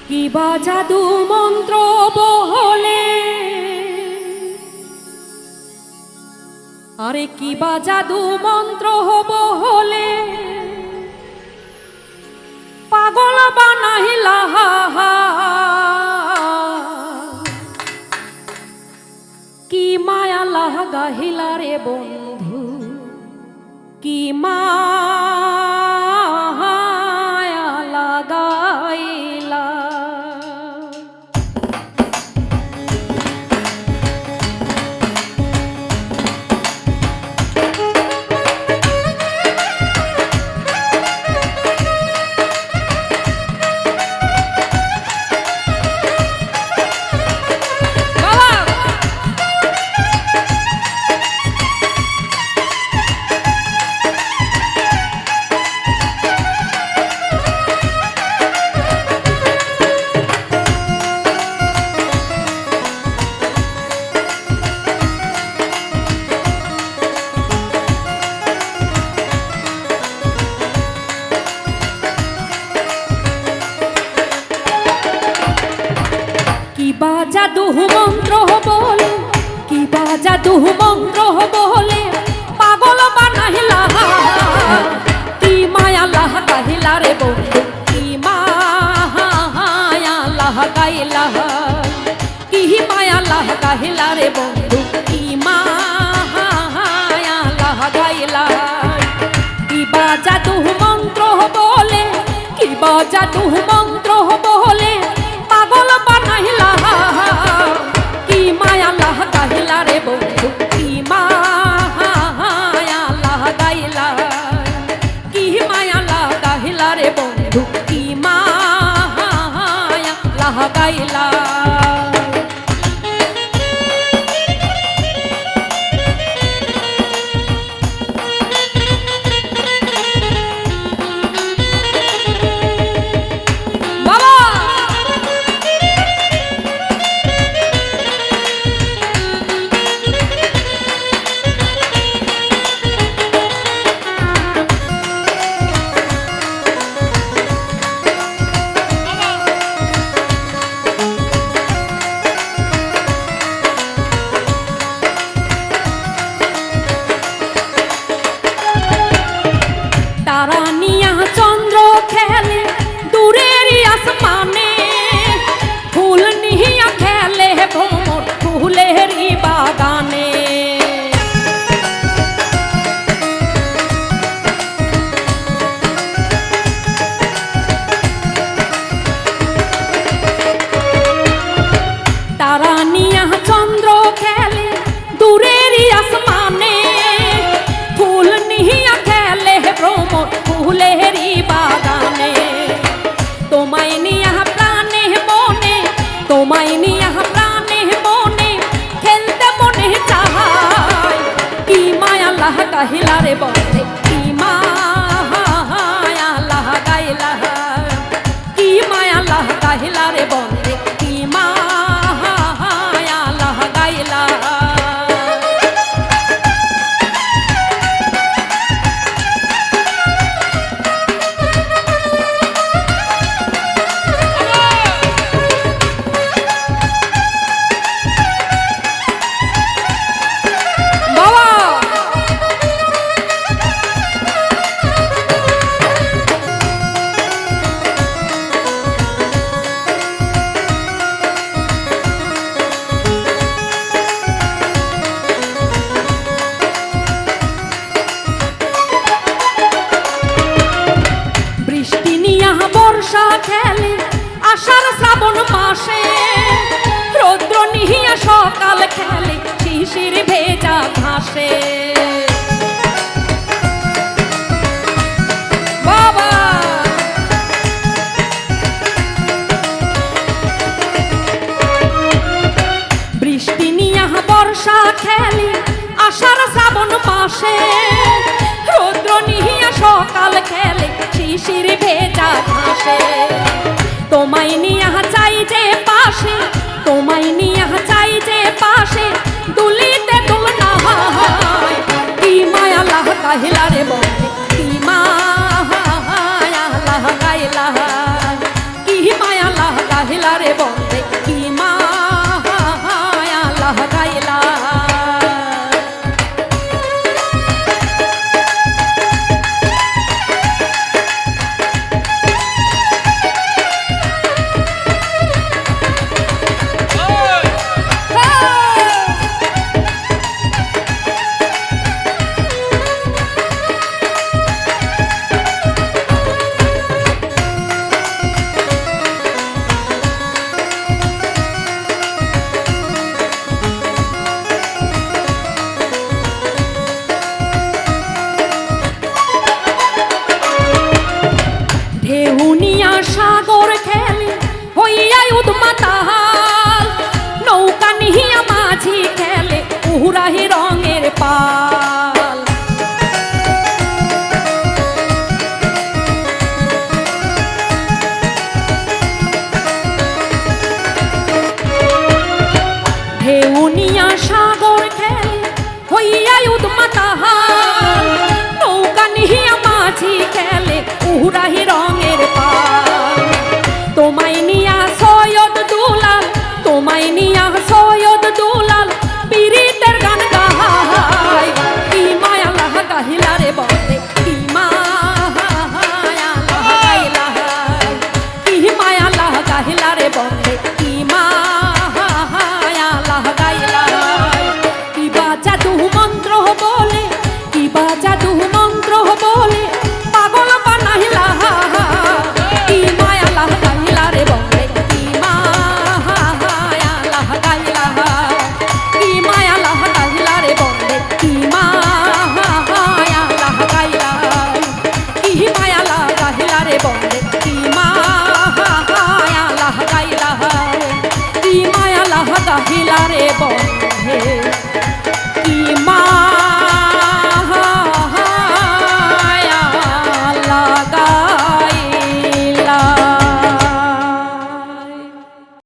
কিবা জাদু মন্ত্র বহলে, আরে কিবা জাদু মন্ত্র বহলে পাগল বানাইলা, কি মায়া লাগাইলা রে বন্ধু, কি মায়া লাগাইলা। কিবা জাদু মন্ত্র বলে, কিবা জাদু মন্ত্র বলে পাগল বানাইলা, কি মায়া লাগাইলা রে বন্ধু, কি মায়া লাগাইলা, কি মায়া লাগাইলা রে বন্ধু, কি মায়া লাগাইলা। কিবা জাদু মন্ত্র বলে, কিবা জাদু মন্ত্র বলে পাগল বানাইলা, কি মায়া লাগাইলা রে বন্ধু, কি মায়া লাগাইলা, কি মায়া লাগাইলা রে বন্ধু, কি মায়া লাগাইলা। তারা নিয়া চন্দ্র খেলে দূরের আসমানে, ফুল নিয়া খেলে ভ্রমর ফুলের বাগানে। তারা নিয়া চন্দ্র খেলে দূরের আসমানে, ফুল নিয়া খেলে ভ্রমর ফুলেরি বাগানে। তোমায় নিয়া প্রাণে মনে, তোমায় নিয়া প্রাণে মনে খেলতে মনে চায়, কি মায়া লাগাইলা রে বন্ধে, কি মায়া লাগাইলা, কি মায়া লাগাইলা রে বন্ধে, কি মায়া লাগাইলা। বর্ষা খেলে আষাঢ় শ্রাবণ মাসে, রৌদ্র নিহিয়া সকাল খেলে শিশির ভেজা ঘাসে। বাবা বৃষ্টি নিয়া বর্ষা খেলে আষাঢ় শ্রাবণ মাসে, রৌদ্র নিহিয়া সকাল খেলে শিশির ভেজা ঘাসে। তোমায় নিয়া চাই যে পাশে, তোমায় নিয়া চাই যে পাশে দুলিতে দুলনা হয়, কি মায়া লাগাইলা রে বন্ধে, কি মায়া লাগাইলা, কি মায়া লাগাইলা সাগর খেলে হইয়া উদ্মাতাল, নৌকা নিহিয়া মাঝি খেলে উহুরাহি রঙের পাল। ঢেউনিয়া সাগর খেলে হইয়া উদ্মাতাল, নৌকা নিহিয়া মাঝি খেলে উহুরাহি রঙের পাল। তোমায় নিয়া সৈয়দ দুলাল, তোমায় নিয়া সৈয়দ দুলাল পীড়িতের গান গায়। কি মায়া লাহা গাহিলা রে বন্দে, কি মায়া লাহা গাইলা, কি মায়া লাহা গাহিলা রে বন্দে, কি মায়া লাহা গাইলা। কি বা জাদু মন্ত্র বলে, কি বা জাদু মন্ত্র বলে পাগল বানাইলা। কি মায়া লাহা গাইলা রে বন্দে, কি মায়া লাহা গাইলা, কি মায়া লাহা গাইলা রে বন্দে, কি মায়া লাহা গাইলা, কি মায়া লাহা গাইলা রে বন্দে, কি মায়া লাহা গাইলা, কি মায়া লাহা গাইলা রে বন্দে।